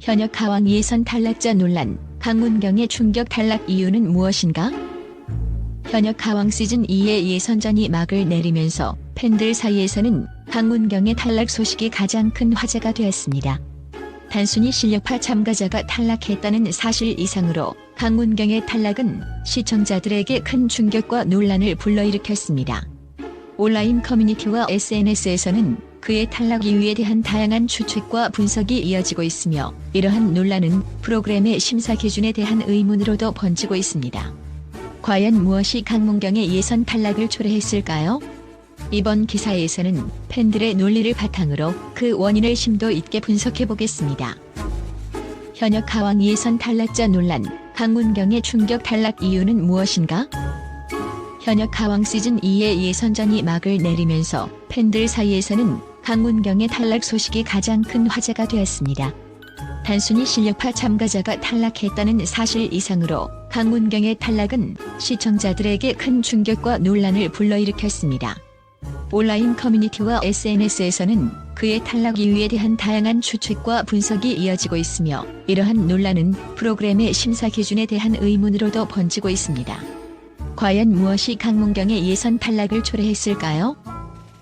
현역 가왕 예선 탈락자 논란, 강문경의 충격 탈락 이유는 무엇인가? 현역 가왕 시즌2의 예선전이 막을 내리면서 팬들 사이에서는 강문경의 탈락 소식이 가장 큰 화제가 되었습니다. 단순히 실력파 참가자가 탈락했다는 사실 이상으로 강문경의 탈락은 시청자들에게 큰 충격과 논란을 불러일으켰습니다. 온라인 커뮤니티와 SNS에서는 그의 탈락 이유에 대한 다양한 추측과 분석이 이어지고 있으며, 이러한 논란은 프로그램의 심사 기준에 대한 의문으로도 번지고 있습니다. 과연 무엇이 강문경의 예선 탈락을 초래했을까요? 이번 기사에서는 팬들의 논리를 바탕으로 그 원인을 심도 있게 분석해 보겠습니다. 현역 가왕 예선 탈락자 논란, 강문경의 충격 탈락 이유는 무엇인가? 현역 가왕 시즌2의 예선전이 막을 내리면서 팬들 사이에서는 강문경의 탈락 소식이 가장 큰 화제가 되었습니다. 단순히 실력파 참가자가 탈락했다는 사실 이상으로 강문경의 탈락은 시청자들에게 큰 충격과 논란을 불러일으켰습니다. 온라인 커뮤니티와 SNS에서는 그의 탈락 이유에 대한 다양한 추측과 분석이 이어지고 있으며, 이러한 논란은 프로그램의 심사 기준에 대한 의문으로도 번지고 있습니다. 과연 무엇이 강문경의 예선 탈락을 초래했을까요?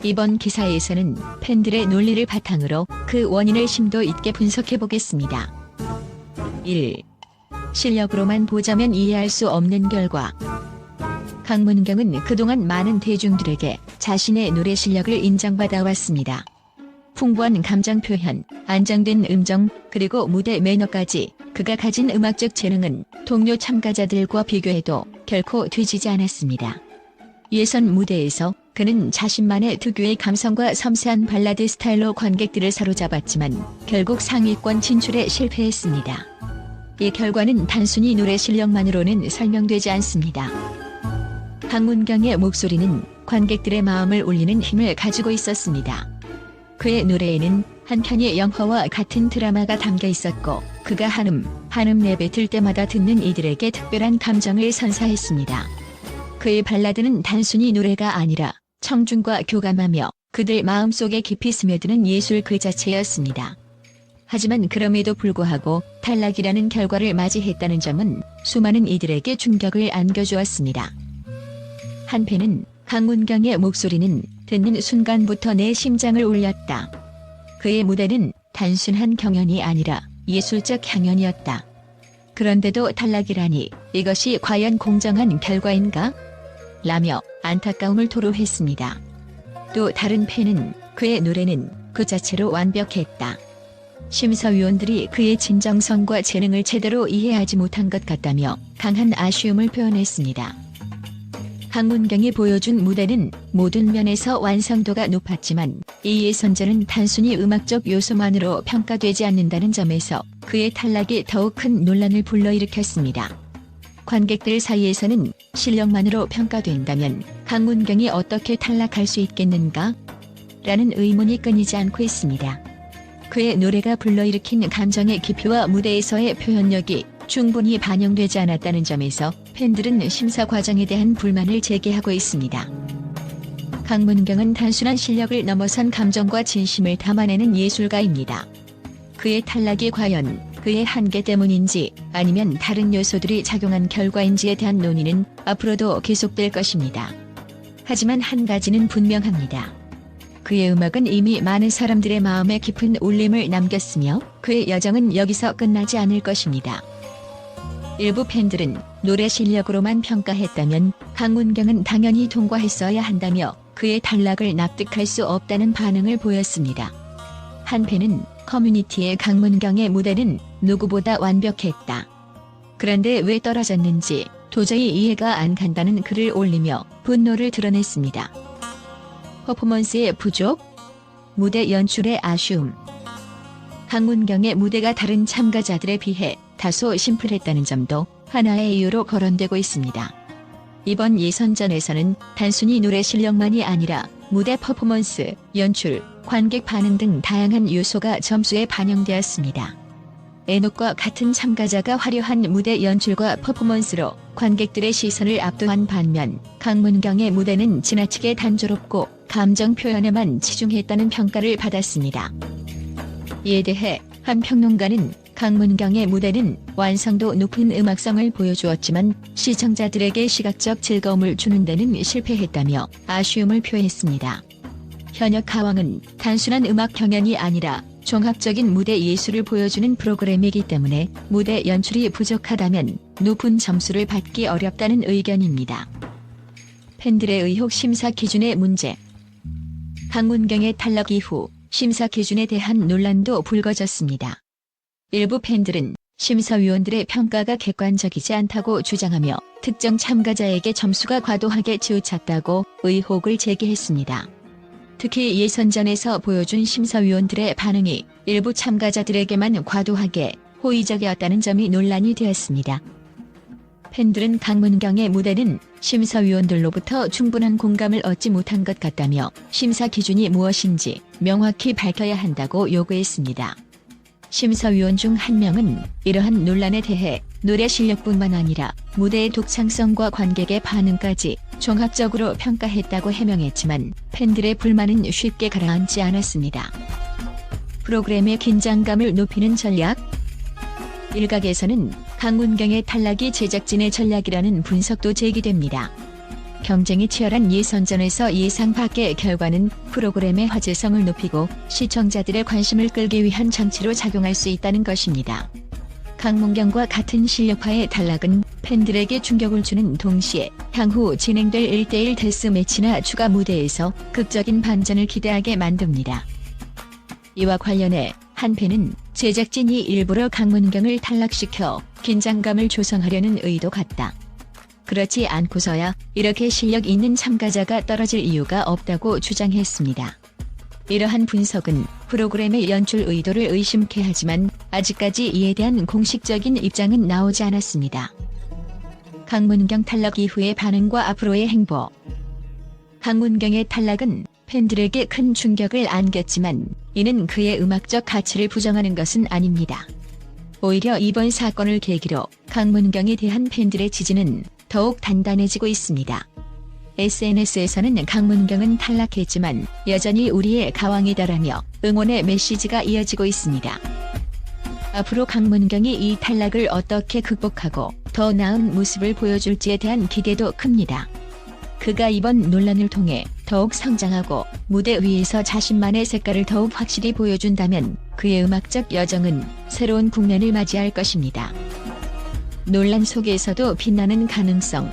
이번 기사에서는 팬들의 논리를 바탕으로 그 원인을 심도 있게 분석해 보겠습니다. 1. 실력으로만 보자면 이해할 수 없는 결과. 강문경은 그동안 많은 대중들에게 자신의 노래 실력을 인정받아 왔습니다. 풍부한 감정 표현, 안정된 음정, 그리고 무대 매너까지 그가 가진 음악적 재능은 동료 참가자들과 비교해도 결코 뒤지지 않았습니다. 예선 무대에서 그는 자신만의 특유의 감성과 섬세한 발라드 스타일로 관객들을 사로잡았지만 결국 상위권 진출에 실패했습니다. 이 결과는 단순히 노래 실력만으로는 설명되지 않습니다. 강문경의 목소리는 관객들의 마음을 울리는 힘을 가지고 있었습니다. 그의 노래에는 한편의 영화와 같은 드라마가 담겨 있었고, 그가 한음 내뱉을 때마다 듣는 이들에게 특별한 감정을 선사했습니다. 그의 발라드는 단순히 노래가 아니라 청중과 교감하며 그들 마음속에 깊이 스며드는 예술 그 자체였습니다. 하지만 그럼에도 불구하고 탈락이라는 결과를 맞이했다는 점은 수많은 이들에게 충격을 안겨주었습니다. 한편은 강문경의 목소리는 듣는 순간부터 내 심장을 울렸다. 그의 무대는 단순한 경연이 아니라 예술적 향연이었다. 그런데도 탈락이라니, 이것이 과연 공정한 결과인가? 라며 안타까움을 토로했습니다. 또 다른 팬은 그의 노래는 그 자체로 완벽했다. 심사위원들이 그의 진정성과 재능을 제대로 이해하지 못한 것 같다며 강한 아쉬움을 표현했습니다. 강문경이 보여준 무대는 모든 면에서 완성도가 높았지만 이 예선전은 단순히 음악적 요소만으로 평가되지 않는다는 점에서 그의 탈락이 더욱 큰 논란을 불러일으켰습니다. 관객들 사이에서는 실력만으로 평가된다면 강문경이 어떻게 탈락할 수 있겠는가? 라는 의문이 끊이지 않고 있습니다. 그의 노래가 불러일으킨 감정의 깊이와 무대에서의 표현력이 충분히 반영되지 않았다는 점에서 팬들은 심사 과정에 대한 불만을 제기하고 있습니다. 강문경은 단순한 실력을 넘어선 감정과 진심을 담아내는 예술가입니다. 그의 탈락이 과연 그의 한계 때문인지 아니면 다른 요소들이 작용한 결과인지에 대한 논의는 앞으로도 계속될 것입니다. 하지만 한 가지는 분명합니다. 그의 음악은 이미 많은 사람들의 마음에 깊은 울림을 남겼으며 그의 여정은 여기서 끝나지 않을 것입니다. 일부 팬들은 노래 실력으로만 평가했다면 강문경은 당연히 통과했어야 한다며 그의 탈락을 납득할 수 없다는 반응을 보였습니다. 한 팬은 커뮤니티의 강문경의 무대는 누구보다 완벽했다. 그런데 왜 떨어졌는지 도저히 이해가 안 간다는 글을 올리며 분노를 드러냈습니다. 퍼포먼스의 부족? 무대 연출의 아쉬움. 강문경의 무대가 다른 참가자들에 비해 다소 심플했다는 점도 하나의 이유로 거론되고 있습니다. 이번 예선전에서는 단순히 노래 실력만이 아니라 무대 퍼포먼스, 연출, 관객 반응 등 다양한 요소가 점수에 반영되었습니다. 에녹과 같은 참가자가 화려한 무대 연출과 퍼포먼스로 관객들의 시선을 압도한 반면 강문경의 무대는 지나치게 단조롭고 감정 표현에만 치중했다는 평가를 받았습니다. 이에 대해 한 평론가는 강문경의 무대는 완성도 높은 음악성을 보여주었지만 시청자들에게 시각적 즐거움을 주는 데는 실패했다며 아쉬움을 표했습니다. 현역 가왕은 단순한 음악 경연이 아니라 종합적인 무대 예술을 보여주는 프로그램이기 때문에 무대 연출이 부족하다면 높은 점수를 받기 어렵다는 의견입니다. 팬들의 의혹 심사 기준의 문제. 강문경의 탈락 이후 심사 기준에 대한 논란도 불거졌습니다. 일부 팬들은 심사위원들의 평가가 객관적이지 않다고 주장하며 특정 참가자에게 점수가 과도하게 치우쳤다고 의혹을 제기했습니다. 특히 예선전에서 보여준 심사위원들의 반응이 일부 참가자들에게만 과도하게 호의적이었다는 점이 논란이 되었습니다. 팬들은 강문경의 무대는 심사위원들로부터 충분한 공감을 얻지 못한 것 같다며 심사 기준이 무엇인지 명확히 밝혀야 한다고 요구했습니다. 심사위원 중 한 명은 이러한 논란에 대해 노래 실력뿐만 아니라 무대의 독창성과 관객의 반응까지 종합적으로 평가했다고 해명했지만 팬들의 불만은 쉽게 가라앉지 않았습니다. 프로그램의 긴장감을 높이는 전략? 일각에서는 강문경의 탈락이 제작진의 전략이라는 분석도 제기됩니다. 경쟁이 치열한 예선전에서 예상 밖의 결과는 프로그램의 화제성을 높이고 시청자들의 관심을 끌기 위한 장치로 작용할 수 있다는 것입니다. 강문경과 같은 실력파의 탈락은 팬들에게 충격을 주는 동시에 향후 진행될 1대1 데스매치나 추가 무대에서 극적인 반전을 기대하게 만듭니다. 이와 관련해 한 팬은 제작진이 일부러 강문경을 탈락시켜 긴장감을 조성하려는 의도 같다. 그렇지 않고서야 이렇게 실력 있는 참가자가 떨어질 이유가 없다고 주장했습니다. 이러한 분석은 프로그램의 연출 의도를 의심케 하지만 아직까지 이에 대한 공식적인 입장은 나오지 않았습니다. 강문경 탈락 이후의 반응과 앞으로의 행보. 강문경의 탈락은 팬들에게 큰 충격을 안겼지만 이는 그의 음악적 가치를 부정하는 것은 아닙니다. 오히려 이번 사건을 계기로 강문경에 대한 팬들의 지지는 더욱 단단해지고 있습니다. SNS에서는 강문경은 탈락했지만 여전히 우리의 가왕이다라며 응원의 메시지가 이어지고 있습니다. 앞으로 강문경이 이 탈락을 어떻게 극복하고 더 나은 모습을 보여줄지에 대한 기대도 큽니다. 그가 이번 논란을 통해 더욱 성장하고 무대 위에서 자신만의 색깔을 더욱 확실히 보여준다면 그의 음악적 여정은 새로운 국면을 맞이할 것입니다. 논란 속에서도 빛나는 가능성.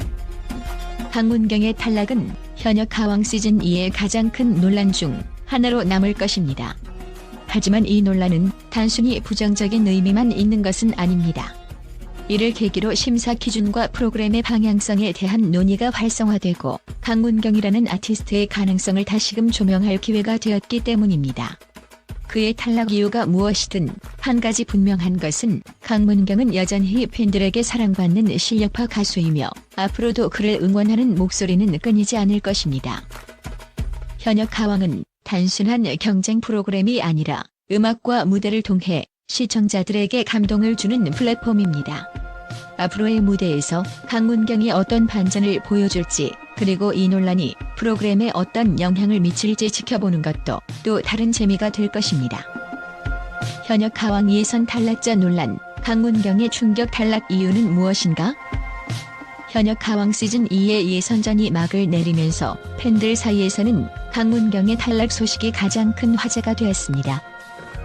강문경의 탈락은 현역 가왕 시즌2의 가장 큰 논란 중 하나로 남을 것입니다. 하지만 이 논란은 단순히 부정적인 의미만 있는 것은 아닙니다. 이를 계기로 심사 기준과 프로그램의 방향성에 대한 논의가 활성화되고 강문경이라는 아티스트의 가능성을 다시금 조명할 기회가 되었기 때문입니다. 그의 탈락 이유가 무엇이든 한 가지 분명한 것은 강문경은 여전히 팬들에게 사랑받는 실력파 가수이며 앞으로도 그를 응원하는 목소리는 끊이지 않을 것입니다. 현역 가왕은 단순한 경쟁 프로그램이 아니라 음악과 무대를 통해 시청자들에게 감동을 주는 플랫폼입니다. 앞으로의 무대에서 강문경이 어떤 반전을 보여줄지 그리고 이 논란이 프로그램에 어떤 영향을 미칠지 지켜보는 것도 또 다른 재미가 될 것입니다. 현역 가왕 예선 탈락자 논란, 강문경의 충격 탈락 이유는 무엇인가? 현역 가왕 시즌2의 예선전이 막을 내리면서 팬들 사이에서는 강문경의 탈락 소식이 가장 큰 화제가 되었습니다.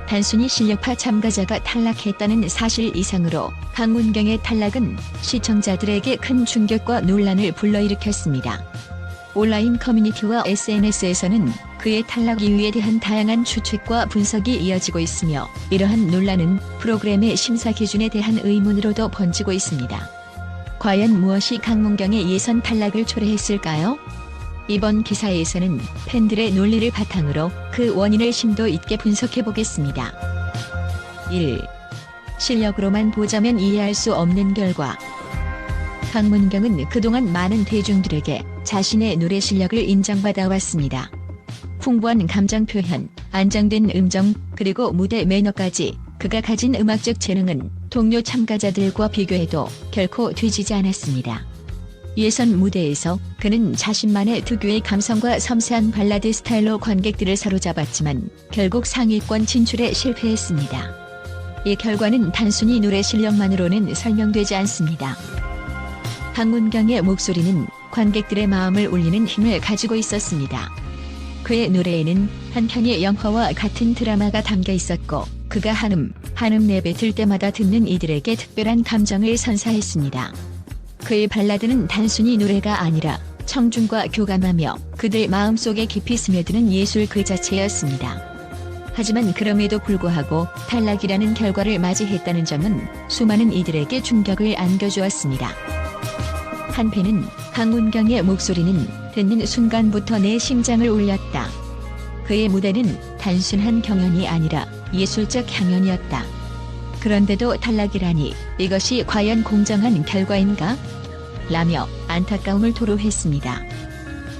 단순히 실력파 참가자가 탈락했다는 사실 이상으로 강문경의 탈락은 시청자들에게 큰 충격과 논란을 불러일으켰습니다. 온라인 커뮤니티와 SNS에서는 그의 탈락 이유에 대한 다양한 추측과 분석이 이어지고 있으며 이러한 논란은 프로그램의 심사 기준에 대한 의문으로도 번지고 있습니다. 과연 무엇이 강문경의 예선 탈락을 초래했을까요? 이번 기사에서는 팬들의 논리를 바탕으로 그 원인을 심도 있게 분석해 보겠습니다. 1. 실력으로만 보자면 이해할 수 없는 결과. 강문경은 그동안 많은 대중들에게 자신의 노래 실력을 인정받아 왔습니다. 풍부한 감정 표현, 안정된 음정, 그리고 무대 매너까지 그가 가진 음악적 재능은 동료 참가자들과 비교해도 결코 뒤지지 않았습니다. 예선 무대에서 그는 자신만의 특유의 감성과 섬세한 발라드 스타일로 관객들을 사로잡았지만 결국 상위권 진출에 실패했습니다. 이 결과는 단순히 노래 실력만으로는 설명되지 않습니다. 강문경의 목소리는 관객들의 마음을 울리는 힘을 가지고 있었습니다. 그의 노래에는 한편의 영화와 같은 드라마가 담겨 있었고 그가 한음 내뱉을 때마다 듣는 이들에게 특별한 감정을 선사했습니다. 그의 발라드는 단순히 노래가 아니라 청중과 교감하며 그들 마음속에 깊이 스며드는 예술 그 자체였습니다. 하지만 그럼에도 불구하고 탈락이라는 결과를 맞이했다는 점은 수많은 이들에게 충격을 안겨주었습니다. 한편은 강문경의 목소리는 듣는 순간부터 내 심장을 울렸다. 그의 무대는 단순한 경연이 아니라 예술적 향연이었다. 그런데도 탈락이라니 이것이 과연 공정한 결과인가? 라며 안타까움을 토로했습니다.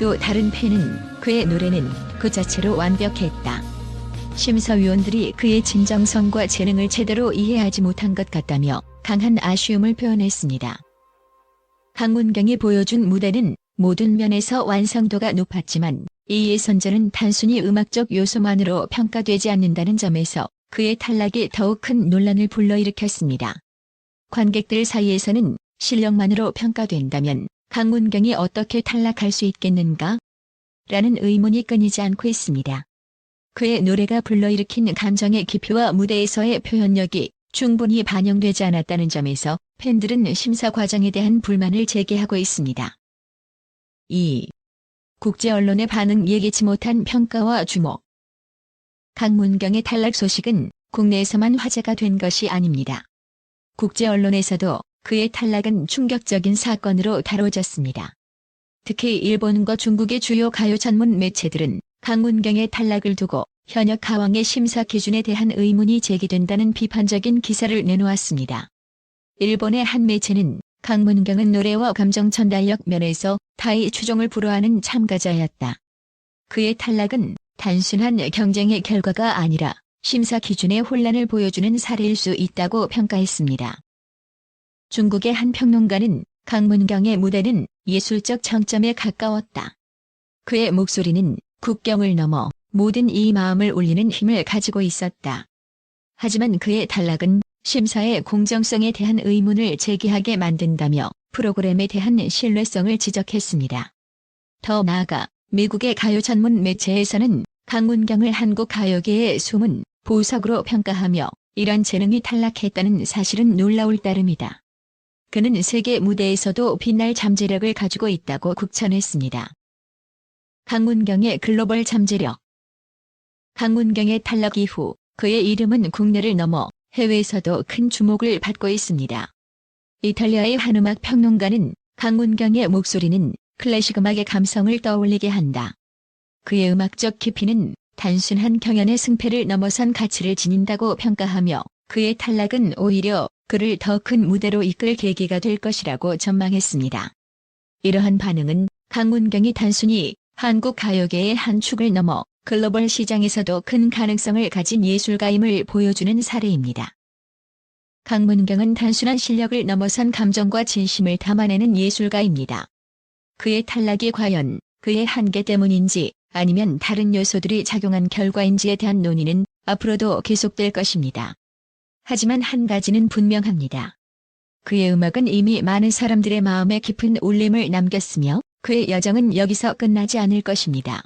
또 다른 팬은 그의 노래는 그 자체로 완벽했다. 심사위원들이 그의 진정성과 재능을 제대로 이해하지 못한 것 같다며 강한 아쉬움을 표현했습니다. 강문경이 보여준 무대는 모든 면에서 완성도가 높았지만 이 예선전은 단순히 음악적 요소만으로 평가되지 않는다는 점에서 그의 탈락이 더욱 큰 논란을 불러일으켰습니다. 관객들 사이에서는 실력만으로 평가된다면 강문경이 어떻게 탈락할 수 있겠는가? 라는 의문이 끊이지 않고 있습니다. 그의 노래가 불러일으킨 감정의 깊이와 무대에서의 표현력이 충분히 반영되지 않았다는 점에서 팬들은 심사 과정에 대한 불만을 제기하고 있습니다. 2. 국제 언론의 반응 예기치 못한 평가와 주목. 강문경의 탈락 소식은 국내에서만 화제가 된 것이 아닙니다. 국제 언론에서도 그의 탈락은 충격적인 사건으로 다뤄졌습니다. 특히 일본과 중국의 주요 가요 전문 매체들은 강문경의 탈락을 두고 현역 가왕의 심사 기준에 대한 의문이 제기된다는 비판적인 기사를 내놓았습니다. 일본의 한 매체는 강문경은 노래와 감정 전달력 면에서 타의 추종을 불허하는 참가자였다. 그의 탈락은 단순한 경쟁의 결과가 아니라 심사 기준의 혼란을 보여주는 사례일 수 있다고 평가했습니다. 중국의 한 평론가는 강문경의 무대는 예술적 정점에 가까웠다. 그의 목소리는 국경을 넘어 모든 이 마음을 울리는 힘을 가지고 있었다. 하지만 그의 탈락은 심사의 공정성에 대한 의문을 제기하게 만든다며 프로그램에 대한 신뢰성을 지적했습니다. 더 나아가 미국의 가요 전문 매체에서는 강문경을 한국 가요계의 숨은 보석으로 평가하며 이런 재능이 탈락했다는 사실은 놀라울 따름이다. 그는 세계 무대에서도 빛날 잠재력을 가지고 있다고 국찬했습니다. 강문경의 글로벌 잠재력. 강문경의 탈락 이후 그의 이름은 국내를 넘어 해외에서도 큰 주목을 받고 있습니다. 이탈리아의 한 음악 평론가는 강문경의 목소리는 클래식 음악의 감성을 떠올리게 한다. 그의 음악적 깊이는 단순한 경연의 승패를 넘어선 가치를 지닌다고 평가하며 그의 탈락은 오히려 그를 더 큰 무대로 이끌 계기가 될 것이라고 전망했습니다. 이러한 반응은 강문경이 단순히 한국 가요계의 한 축을 넘어 글로벌 시장에서도 큰 가능성을 가진 예술가임을 보여주는 사례입니다. 강문경은 단순한 실력을 넘어선 감정과 진심을 담아내는 예술가입니다. 그의 탈락이 과연 그의 한계 때문인지 아니면 다른 요소들이 작용한 결과인지에 대한 논의는 앞으로도 계속될 것입니다. 하지만 한 가지는 분명합니다. 그의 음악은 이미 많은 사람들의 마음에 깊은 울림을 남겼으며 그의 여정은 여기서 끝나지 않을 것입니다.